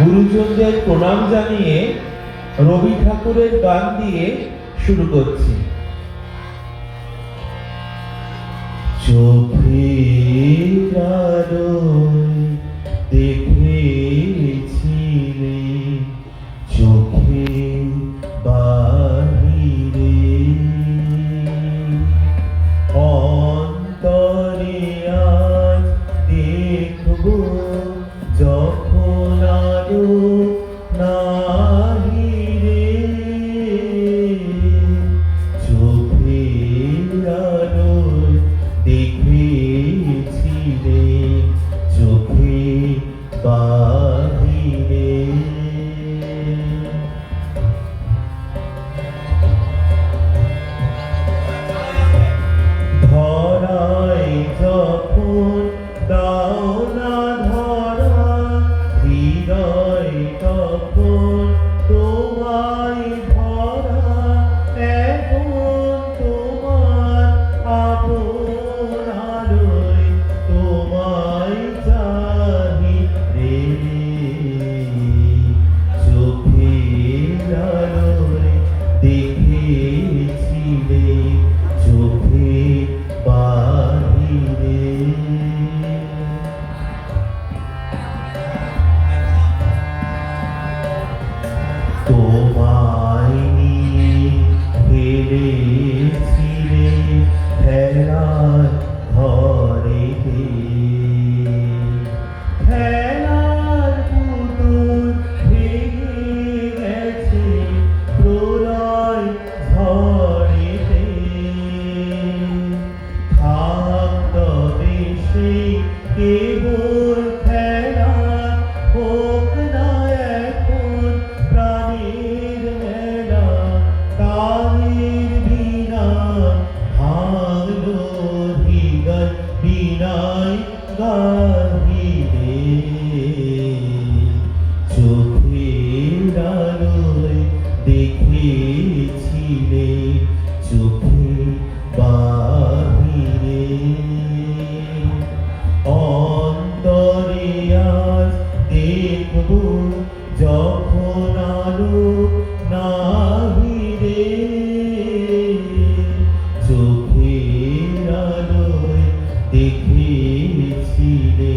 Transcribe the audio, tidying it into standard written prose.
গুরুজনদের প্রণাম জানিয়ে রবি ঠাকুরের গান দিয়ে শুরু করছি। চোখের আলোয় দেখেছিলে চোখে বাহিরে, অন্তরে আজ দেখব যখন আলো নাহিরে। চোখের আলোয় দেখেছিলে চোখে বাহিরে। ধরায় যখন দাও না ধরা, হৃদয় তখন তোমায় ভরা। এখন তোমার আপন আলোয় তোমায় চাহি রে। চোখের আলোয় দেখেছিলে চোখে বাহিরে। তোমায় নিয়ে খেলেছিলে খেলার ঘরেতে, খেলার পুতুল ভেঙে গেছে প্রলয় ঝড়েতে। থাক তবে সেই কেবল খেলা, হোক না এখন প্রাণের মেলা। তারের বিনা ভাঙলো হৃদয় বিনায় গাহিরে। চোখের আলোয় দেখেছিলে চোখে বাহিরে। অন্তরে আজ দেখব যখন আলো নাহিরে। চোখের আলোয় দেখেছিলে